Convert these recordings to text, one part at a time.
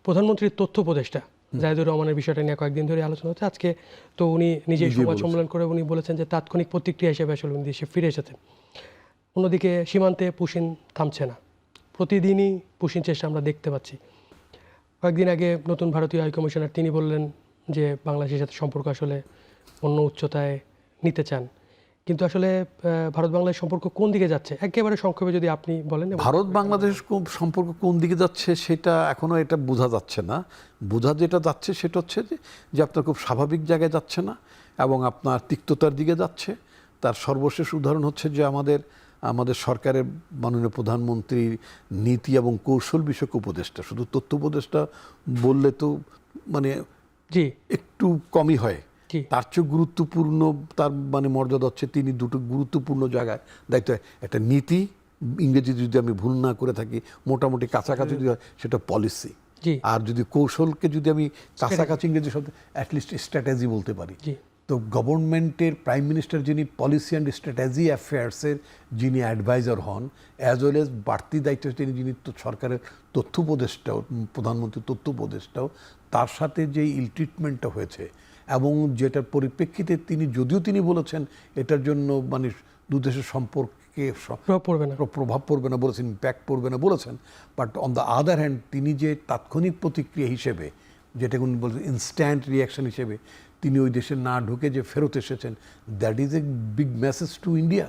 প্রধানমন্ত্রীর তথ্য উপদেষ্টা জাহিদুর রহমানের বিষয়টা নিয়ে কয়েকদিন ধরে আলোচনা হচ্ছে। আজকে তো উনি নিজেই সংবাদ সম্মেলন করে উনি বলেছেন যে তাৎক্ষণিক প্রতিক্রিয়া হিসেবে আসলে উনি দেশে ফিরে এসেছেন। অন্যদিকে সীমান্তে পুশিন থামছে না, প্রতিদিনই পুশিন চেষ্টা আমরা দেখতে পাচ্ছি। কয়েকদিন আগে নতুন ভারতীয় হাইকমিশনার তিনি বললেন যে বাংলাদেশের সাথে সম্পর্ক আসলে অন্য উচ্চতায় নিতে চান, কিন্তু আসলে ভারত বাংলাদেশ সম্পর্ক কোন দিকে যাচ্ছে একেবারে সংক্ষেপে যদি আপনি বলেন। ভারত বাংলাদেশ সম্পর্ক কোন দিকে যাচ্ছে সেটা এখনো এটা বোঝা যাচ্ছে না। বোঝা যেটা যাচ্ছে সেটা হচ্ছে যে আপনার খুব স্বাভাবিক জায়গায় যাচ্ছে না এবং আপনার তিক্ততার দিকে যাচ্ছে। তার সর্বশেষ উদাহরণ হচ্ছে যে আমাদের সরকারের মাননীয় প্রধানমন্ত্রীর নীতি এবং কৌশল বিষয়ক উপদেষ্টা, শুধু তথ্য উপদেষ্টা বললে তো মানে একটু কমই হয়, তার চেয়ে গুরুত্বপূর্ণ তার মানে মর্যাদা হচ্ছে তিনি দুটো গুরুত্বপূর্ণ জায়গায় দায়িত্ব। একটা নীতি, ইংরেজি যদি আমি ভুল না করে থাকি মোটামুটি কাছাকাছি যদি হয় সেটা পলিসি, আর যদি কৌশলকে যদি আমি কাছাকাছি ইংরেজি শব্দ অ্যাটলিস্ট স্ট্র্যাটেজি বলতে পারি। তো গভর্নমেন্টের প্রাইম মিনিস্টার যিনি পলিসি অ্যান্ড স্ট্র্যাটেজি অ্যাফেয়ার্সের যিনি অ্যাডভাইজার হন, অ্যাজ ওয়েল এজ বাড়তি দায়িত্ব যিনি সরকারের তথ্য উপদেষ্টাও, প্রধানমন্ত্রীর তথ্য উপদেষ্টাও, তার সাথে যে ইল ট্রিটমেন্টটা হয়েছে এবং যেটার পরিপ্রেক্ষিতে তিনি বলেছেন এটার জন্য মানে দু দেশের সম্পর্কে প্রভাব পড়বে না বলেছেন, ইম্প্যাক্ট পড়বে না বলেছেন, but on the other hand তিনি যে তাৎক্ষণিক প্রতিক্রিয়া হিসেবে, যেটা উনি বলছেন ইনস্ট্যান্ট রিয়াকশন হিসেবে তিনি ওই দেশে না ঢুকে যে ফেরত এসেছেন, that is a big message to India.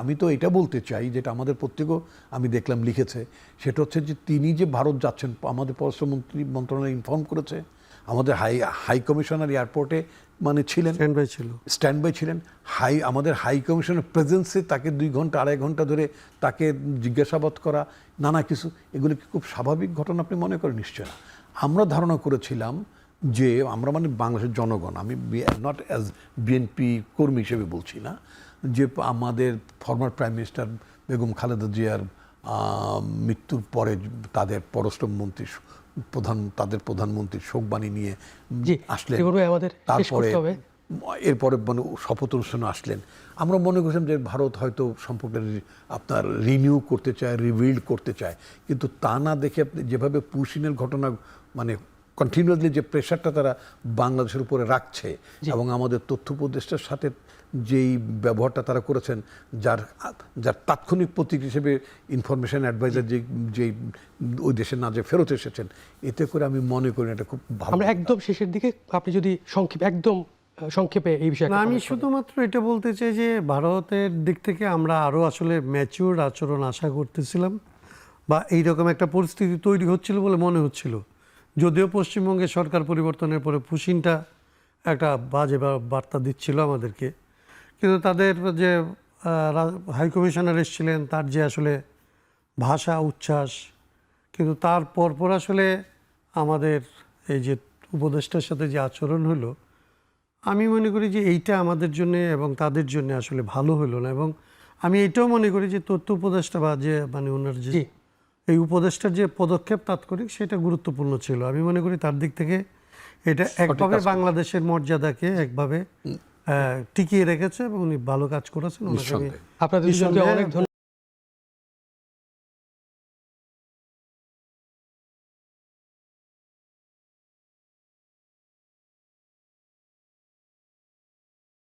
আমি তো এটা বলতে চাই, যেটা আমাদের পত্রিকাও আমি দেখলাম লিখেছে, সেটা হচ্ছে যে তিনি যে ভারত যাচ্ছেন, আমাদের পররাষ্ট্রমন্ত্রী মন্ত্রণালয় ইনফর্ম করেছে, আমাদের হাই কমিশনার এয়ারপোর্টে মানে ছিলেন, স্ট্যান্ড বাই ছিলেন। আমাদের হাই কমিশনের প্রেজেন্সে তাকে 2 ঘন্টা 2.5 ঘন্টা ধরে তাকে জিজ্ঞাসাবাদ করা, নানা কিছু, এগুলো কি খুব স্বাভাবিক ঘটনা আপনি মনে করেন? নিশ্চয় না। আমরা ধারণা করেছিলাম যে আমরা মানে বাংলাদেশের জনগণ, আমি নট অ্যাজ বিএনপি কর্মী হিসেবে বলছি না, যে আমাদের former prime minister Begum Khaleda জিয়ার মৃত্যুর পরে তাদের পররাষ্ট্রমন্ত্রী তাদের প্রধানমন্ত্রীর শোকবাণী নিয়ে আসলেন, তারপরে এরপরে মানে শপথ অনুষ্ঠানে আসলেন। আমরা মনে করছিলাম যে ভারত হয়তো সম্পর্কটা আপনার রিনিউ করতে চায়, রিবিল্ড করতে চায়, কিন্তু তা না দেখে যেভাবে পুশিনের ঘটনা মানে কন্টিনিউয়াসলি যে প্রেশারটা তারা বাংলাদেশের উপরে রাখছে এবং আমাদের তথ্য উপদেষ্টার সাথে যেই ব্যবহারটা তারা করেছেন, যার তাৎক্ষণিক প্রতিক্রিয়া হিসেবে ইনফরমেশন অ্যাডভাইজার যে ওই দেশে না যে ফেরত এসেছেন, এতে করে আমি মনে করি এটা খুব ভালো। আমরা একদম শেষের দিকে আপনি যদি সংক্ষেপে এই বিষয়ে। আমি শুধুমাত্র এটা বলতে চাই যে ভারতের দিক থেকে আমরা আরও আসলে ম্যাচিউর আচরণ আশা করতেছিলাম, বা এইরকম একটা পরিস্থিতি তৈরি হচ্ছিল বলে মনে হচ্ছিল। যদিও পশ্চিমবঙ্গে সরকার পরিবর্তনের পরে পুশিনটা একটা বাজে বার্তা দিচ্ছিল আমাদেরকে, কিন্তু তাদের যে হাইকমিশনার এসেছিলেন তার যে আসলে ভাষা উচ্ছ্বাস, কিন্তু তার পরপর আসলে আমাদের এই যে উপদেষ্টার সাথে যে আচরণ হলো, আমি মনে করি যে এইটা আমাদের জন্য এবং তাদের জন্য আসলে ভালো হলো না। এবং আমি এটাও মনে করি যে তথ্য উপদেষ্টা বা যে মানে ওনার যে এই উপদেষ্টার যে পদক্ষেপ তাৎক্ষণিক, সেটা গুরুত্বপূর্ণ ছিল। আমি মনে করি তার দিক থেকে এটা একভাবে বাংলাদেশের মর্যাদাকে একভাবে টিকিয়ে রেখেছে এবং উনি ভালো কাজ করেছেন। ওনাকে আপনাদের অনেক ধন্যবাদ।